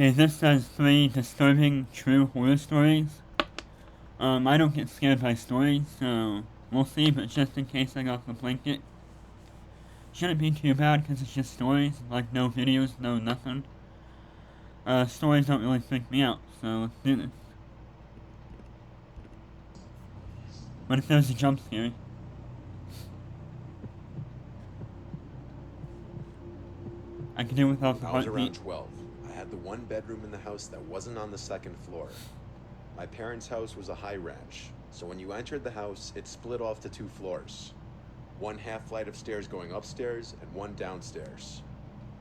Okay, this says 3 disturbing true horror stories. I don't get scared by stories, so we'll see, but just in case I got the blanket. Shouldn't be too bad because it's just stories, like no videos, no nothing. Stories don't really freak me out, so let's do this. But if there's a jump scare, I can do without the I was heartbeat. around 12. I had the one bedroom in the house that wasn't on the second floor. My parents' house was a high ranch, so when you entered the house, it split off to 2 floors. One half flight of stairs going upstairs and one downstairs.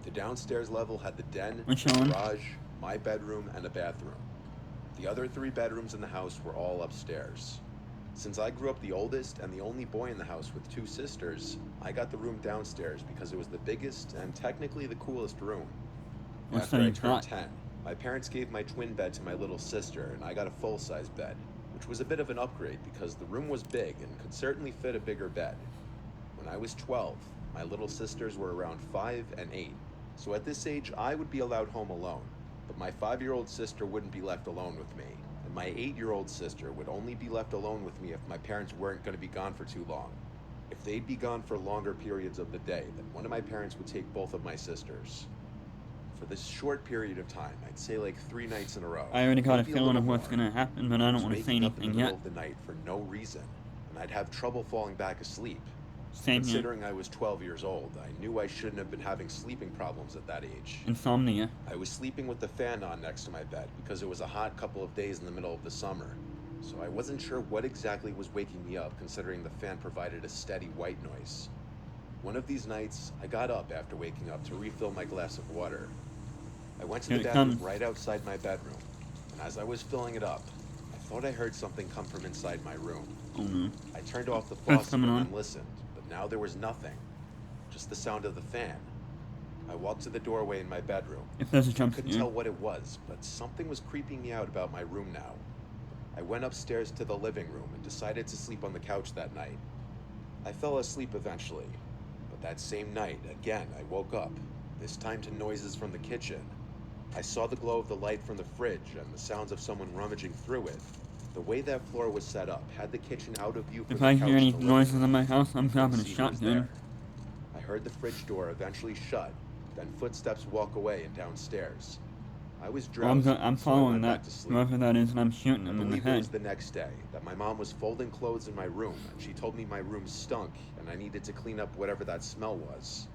The downstairs level had the den, Which the one? garage, my bedroom, and a bathroom. The other 3 bedrooms in the house were all upstairs. Since I grew up the oldest and the only boy in the house with 2 sisters, I got the room downstairs because it was the biggest and technically the coolest room. Or so After I you turned thought. 10, my parents gave my twin bed to my little sister, and I got a full-size bed, which was a bit of an upgrade because the room was big and could certainly fit a bigger bed. When I was 12, my little sisters were around 5 and 8, so at this age I would be allowed home alone, but my 5-year-old sister wouldn't be left alone with me, and my 8-year-old sister would only be left alone with me if my parents weren't going to be gone for too long. If they'd be gone for longer periods of the day, then one of my parents would take both of my sisters. For this short period of time, I'd say like 3 nights in a row, I already got a maybe a feeling little of what's more. gonna happen, but I I don't was want to say waking up in the anything middle yet. of the night for no reason, and I'd have trouble falling back asleep. Same here. Considering I was 12 years old, I knew I shouldn't have been having sleeping problems at that age. Insomnia. I was sleeping with the fan on next to my bed because it was a hot couple of days in the middle of the summer, so I wasn't sure what exactly was waking me up considering the fan provided a steady white noise. One of these nights, I got up after waking up to refill my glass of water. I went to Here the it bathroom comes. right outside my bedroom, and as I was filling it up, I thought I heard something come from inside my room. Oh no. I turned off the First faucet coming and on. then listened, but now there was nothing, just the sound of the fan. I walked to the doorway in my bedroom. If there's a I jump couldn't scare. tell what it was, but something was creeping me out about my room now. I went upstairs to the living room and decided to sleep on the couch that night. I fell asleep eventually, but that same night, again, I woke up, this time to noises from the kitchen. I saw the glow of the light from the fridge and the sounds of someone rummaging through it. The way that floor was set up had the kitchen out of view for If the I hear couch any in the living noises in room. my house, I'm I couldn't grabbing a see who was shotgun. there. I heard the fridge door eventually shut, then footsteps walk away and downstairs. I was Well, drowsy, I'm so I following went that. back to sleep. Whoever that is, and I'm shooting I him in the believe it head. was the next day that my mom was folding clothes in my room and she told me my room stunk and I needed to clean up whatever that smell was.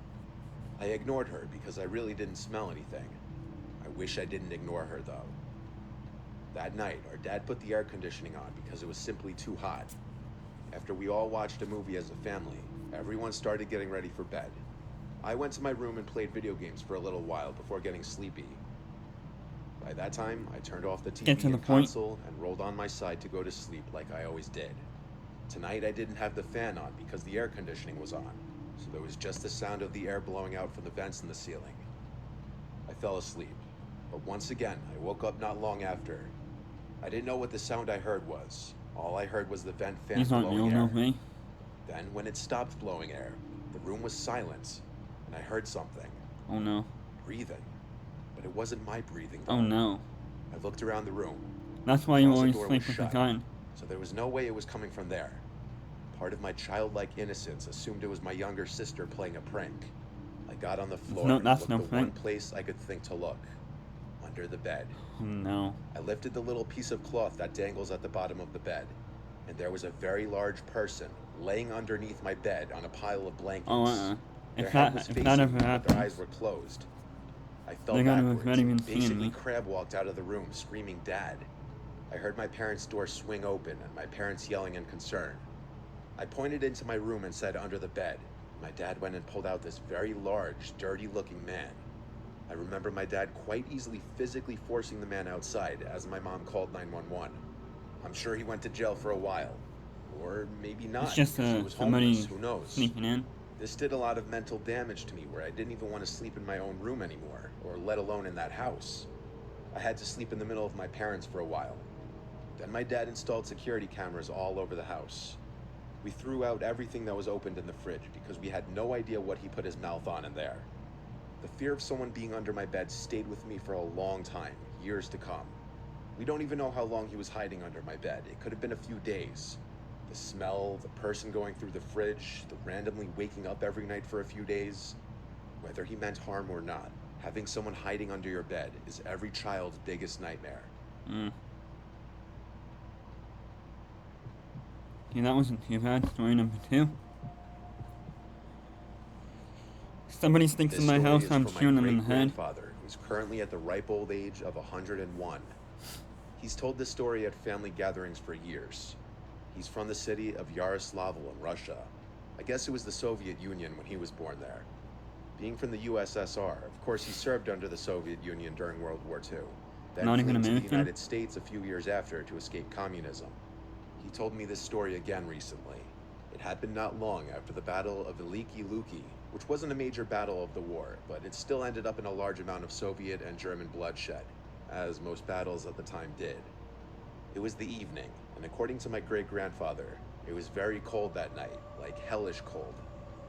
I ignored her because I really didn't smell anything. I wish I didn't ignore her though. That night, our dad put the air conditioning on because it was simply too hot. After we all watched a movie as a family, everyone started getting ready for bed. I went to my room and played video games for a little while before getting sleepy. By that time, I turned off the Get TV to the and point. console and rolled on my side to go to sleep like I always did. Tonight I didn't have the fan on because the air conditioning was on, so there was just the sound of the air blowing out from the vents in the ceiling. I fell asleep, but once again I woke up not long after. I didn't know what the sound I heard was. All I heard was the vent fan These aren't blowing real, no air. way. Then, when it stopped blowing air, the room was silent, and I heard something. Oh no. Breathing. But it wasn't my breathing, though. Oh no. I looked around the room. That's The why you closet always door sleep was with a shut, gun. so there was no way it was coming from there. Part of my childlike innocence assumed it was my younger sister playing a prank. I got on the floor No, and that's looked no the one prank. place I could think to look. Under the bed. Oh no. I lifted the little piece of cloth that dangles at the bottom of the bed, and there was a very large person laying underneath my bed on a pile of blankets. Oh, Their If head was that facing ever me, but their eyes happens, were closed. I fell they're gonna backwards regret even and seeing basically me. crab walked out of the room, screaming "Dad!" I heard my parents' door swing open and my parents yelling in concern. I pointed into my room and said under the bed. My dad went and pulled out this very large, dirty-looking man. I remember my dad quite easily physically forcing the man outside as my mom called 911. I'm sure he went to jail for a while. Or maybe not, It's just because he was somebody homeless, who knows? sneaking in. This did a lot of mental damage to me where I didn't even want to sleep in my own room anymore, or let alone in that house. I had to sleep in the middle of my parents for a while. Then my dad installed security cameras all over the house. We threw out everything that was opened in the fridge because we had no idea what he put his mouth on in there. The fear of someone being under my bed stayed with me for a long time, years to come. We don't even know how long he was hiding under my bed. It could have been a few days. The smell, the person going through the fridge, the randomly waking up every night for a few days. Whether he meant harm or not, having someone hiding under your bed is every child's biggest nightmare. Okay, that wasn't too bad. Story number 2. Somebody stinks in my house, I'm shooting them in the head. Grandfather, who's currently at the ripe old age of 101. He's told this story at family gatherings for years. He's from the city of Yaroslavl in Russia. I guess it was the Soviet Union when he was born there. Being from the USSR, of course he served under the Soviet Union during World War II. Then flew to the United States a few years after to escape communism. He told me this story again recently. It happened not long after the Battle of Veliki Luki, which wasn't a major battle of the war, but it still ended up in a large amount of Soviet and German bloodshed, as most battles at the time did. It was the evening, and according to my great-grandfather, it was very cold that night, like hellish cold.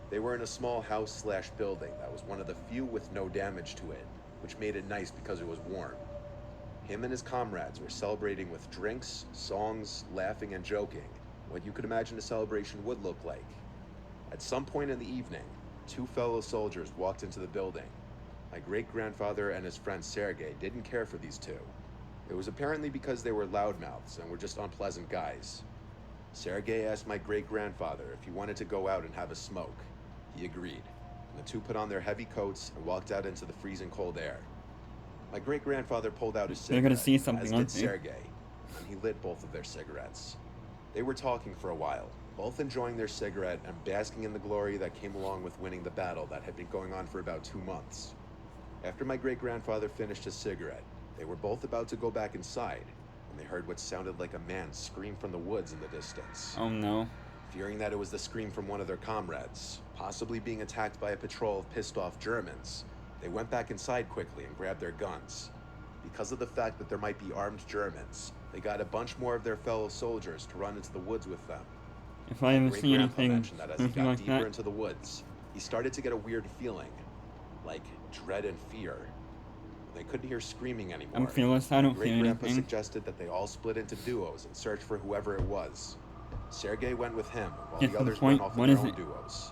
They were in a small house/building that was one of the few with no damage to it, which made it nice because it was warm. Him and his comrades were celebrating with drinks, songs, laughing, and joking, what you could imagine a celebration would look like. At some point in the evening, 2 fellow soldiers walked into the building. My great-grandfather and his friend Sergei didn't care for these 2. It was apparently because they were loudmouths and were just unpleasant guys. Sergei asked my great-grandfather if he wanted to go out and have a smoke. He agreed, and the 2 put on their heavy coats and walked out into the freezing cold air. My great-grandfather pulled out his cigarette, They're gonna see something, as did Sergei, and he lit both of their cigarettes. They were talking for a while, both enjoying their cigarette and basking in the glory that came along with winning the battle that had been going on for about 2 months. After my great-grandfather finished his cigarette, they were both about to go back inside, when they heard what sounded like a man scream from the woods in the distance. Oh no. Fearing that it was the scream from one of their comrades, possibly being attacked by a patrol of pissed-off Germans, they went back inside quickly and grabbed their guns. Because of the fact that there might be armed Germans, they got a bunch more of their fellow soldiers to run into the woods with them. If I ever see anything mentioned that as he got deeper into the woods, he started to get a weird feeling, like dread and fear. They couldn't hear screaming anymore. I'm fearless, I don't feel anything. Great-grandpa suggested that they all split into duos and search for whoever it was. Sergei went with him, while the others went off in their own duos.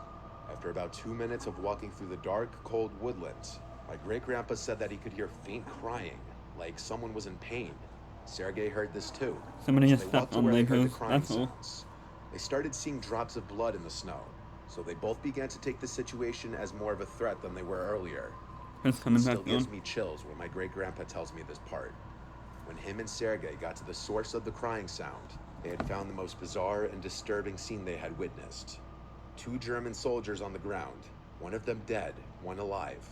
After about 2 minutes of walking through the dark, cold woodlands, my great-grandpa said that he could hear faint crying, like someone was in pain. Sergei heard this too. Somebody so just stepped on Legos, that's all. They started seeing drops of blood in the snow, so they both began to take the situation as more of a threat than they were earlier. It's coming It back still gives on. me chills when my great-grandpa tells me this part. When him and Sergei got to the source of the crying sound, they had found the most bizarre and disturbing scene they had witnessed. 2 German soldiers on the ground, one of them dead, one alive.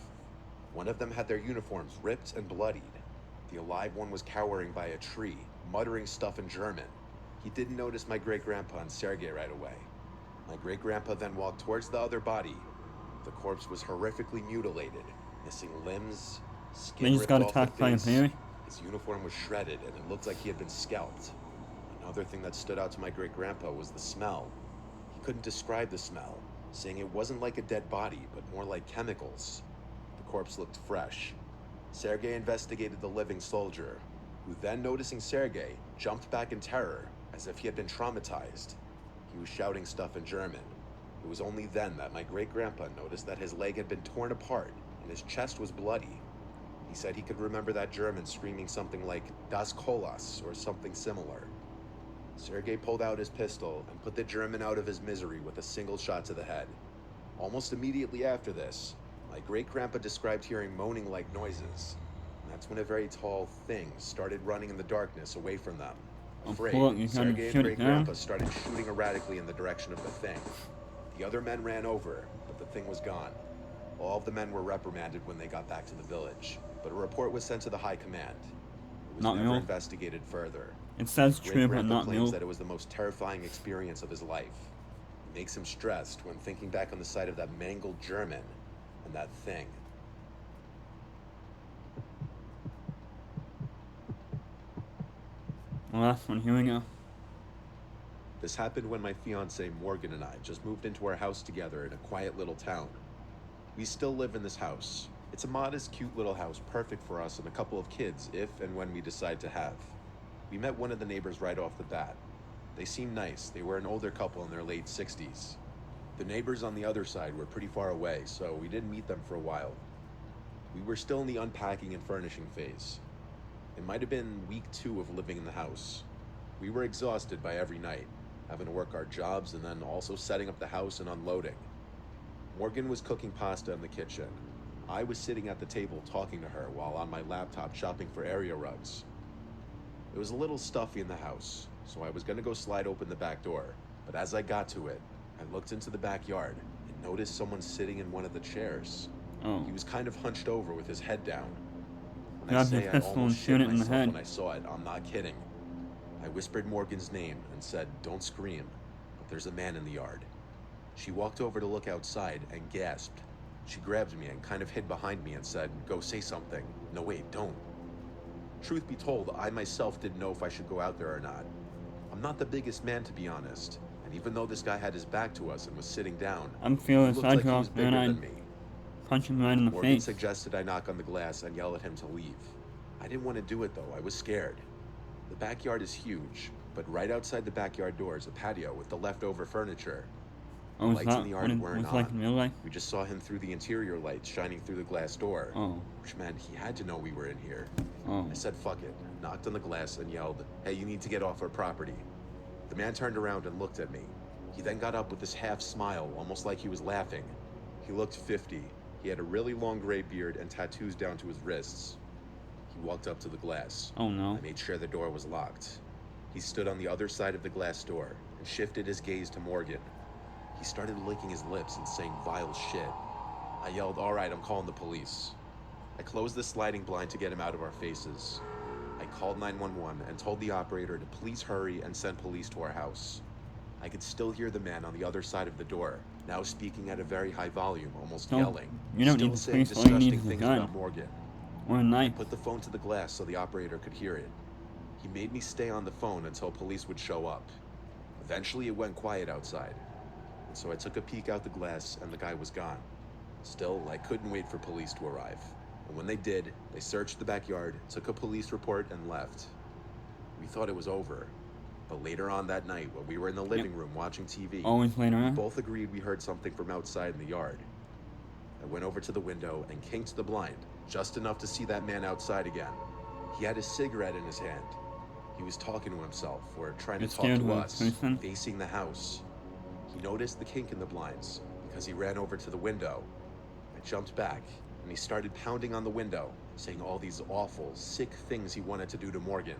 One of them had their uniforms ripped and bloodied. The alive one was cowering by a tree, muttering stuff in German. He didn't notice my great-grandpa and Sergei right away. My great-grandpa then walked towards the other body. The corpse was horrifically mutilated, missing limbs, skin They just ripped got off attacked the by a face. berry. His uniform was shredded, and it looked like he had been scalped. Another thing that stood out to my great-grandpa was the smell. He couldn't describe the smell, saying it wasn't like a dead body, but more like chemicals. The corpse looked fresh. Sergei investigated the living soldier, who then, noticing Sergei, jumped back in terror, as if he had been traumatized. He was shouting stuff in German. It was only then that my great-grandpa noticed that his leg had been torn apart and his chest was bloody. He said he could remember that German screaming something like "Das Kolas" or something similar. Sergei pulled out his pistol and put the German out of his misery with a single shot to the head. Almost immediately after this, my great-grandpa described hearing moaning-like noises. And that's when a very tall thing started running in the darkness away from them. Afraid, Sergei and great-grandpa started shooting erratically in the direction of the thing. The other men ran over, but the thing was gone. All of the men were reprimanded when they got back to the village, but a report was sent to the high command. It was never investigated further. It says true, but not claims real. that it was the most terrifying experience of his life. It makes him stressed when thinking back on the sight of that mangled German and that thing. Last one, here we go. This happened when my fiancée Morgan and I just moved into our house together in a quiet little town. We still live in this house. It's a modest, cute little house, perfect for us and a couple of kids if and when we decide to have. We met one of the neighbors right off the bat. They seemed nice. They were an older couple in their late 60s. The neighbors on the other side were pretty far away, so we didn't meet them for a while. We were still in the unpacking and furnishing phase. It might have been week 2 of living in the house. We were exhausted by every night, having to work our jobs and then also setting up the house and unloading. Morgan was cooking pasta in the kitchen. I was sitting at the table talking to her while on my laptop shopping for area rugs. It was a little stuffy in the house, so I was gonna go slide open the back door, but as I got to it, I looked into the backyard and noticed someone sitting in one of the chairs. Oh. He was kind of hunched over with his head down. When I Grab say your I pistol and almost shoot shit it in the myself head. when I saw it, I'm not kidding. I whispered Morgan's name and said, "Don't scream, but there's a man in the yard." She walked over to look outside and gasped. She grabbed me and kind of hid behind me and said, "Go say something." No, wait, don't. Truth be told, I myself didn't know if I should go out there or not. I'm not the biggest man, to be honest, and even though this guy had his back to us and was sitting down, I'm he feeling looked like he was sidewalk, bigger man. than I'd me. punch him right in the Morgan face. suggested I knock on the glass and yell at him to leave. I didn't want to do it though, I was scared. The backyard is huge, but right outside the backyard door is a patio with the leftover furniture. Oh, is Lights that in the what yard it weren't was like in on. real life? We just saw him through the interior lights shining through the glass door, Oh. which meant he had to know we were in here. Oh. I said fuck it, knocked on the glass and yelled, "Hey, you need to get off our property." The man turned around and looked at me. He then got up with this half smile, almost like he was laughing. He looked 50. He had a really long gray beard and tattoos down to his wrists. He walked up to the glass. Oh no. I made sure the door was locked. He stood on the other side of the glass door and shifted his gaze to Morgan. He started licking his lips and saying vile shit. I yelled, "All right, I'm calling the police." I closed the sliding blind to get him out of our faces. I called 911 and told the operator to please hurry and send police to our house. I could still hear the man on the other side of the door, now speaking at a very high volume, almost yelling. You don't still need the saying police, all you need disgusting is a things gun. about Morgan. Or a knife. Put the phone to the glass so the operator could hear it. He made me stay on the phone until police would show up. Eventually it went quiet outside, and so I took a peek out the glass and the guy was gone. Still, I couldn't wait for police to arrive. And when they did, they searched the backyard, took a police report, and left. We thought it was over. But later on that night, when we were in the living room watching TV, Always later we on. both agreed we heard something from outside in the yard. I went over to the window and kinked the blind, just enough to see that man outside again. He had a cigarette in his hand. He was talking to himself, or trying to You're talk scared to of a us, person? facing the house. He noticed the kink in the blinds, because he ran over to the window. I jumped back, and he started pounding on the window, saying all these awful, sick things he wanted to do to Morgan.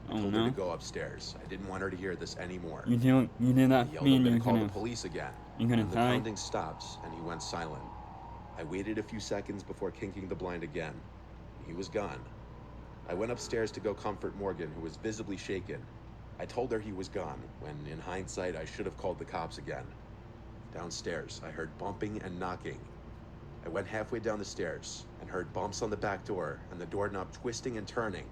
I Oh told her no. to go upstairs. I didn't want her to hear this anymore. You did I that yelled to me I'm and gonna you're call the gonna police again. you're gonna And the die. pounding stopped, and he went silent. I waited a few seconds before kinking the blind again. He was gone. I went upstairs to go comfort Morgan, who was visibly shaken. I told her he was gone, when in hindsight I should have called the cops again. Downstairs, I heard bumping and knocking. I went halfway down the stairs and heard bumps on the back door and the doorknob twisting and turning.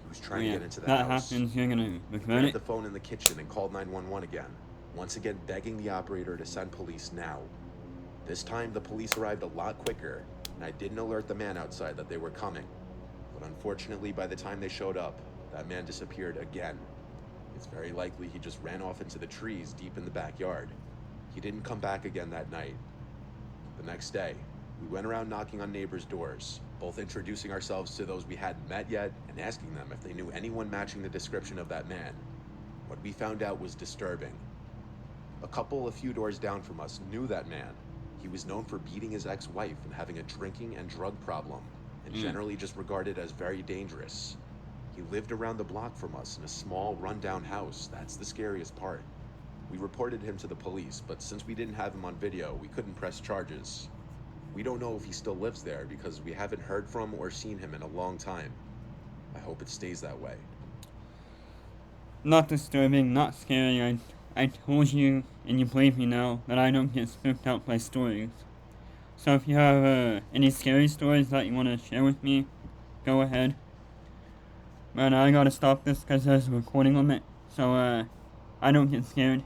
He was trying to get into the that house. happens, you're gonna regret Grabbed it. the phone in the kitchen and called 911 again, once again begging the operator to send police now. This time the police arrived a lot quicker, and I didn't alert the man outside that they were coming. But unfortunately, by the time they showed up, that man disappeared again. It's very likely he just ran off into the trees deep in the backyard. He didn't come back again that night. The next day, we went around knocking on neighbors' doors, both introducing ourselves to those we hadn't met yet and asking them if they knew anyone matching the description of that man. What we found out was disturbing. A couple a few doors down from us knew that man. He was known for beating his ex-wife and having a drinking and drug problem, and generally just regarded as very dangerous. He lived around the block from us in a small, rundown house. That's the scariest part. We reported him to the police, but since we didn't have him on video, we couldn't press charges. We don't know if he still lives there because we haven't heard from or seen him in a long time. I hope it stays that way. Not disturbing, not scary. I told you, and you believe me now, that I don't get spooked out by stories. So if you have any scary stories that you want to share with me, go ahead. But I gotta stop this because there's a recording limit, so I don't get scared.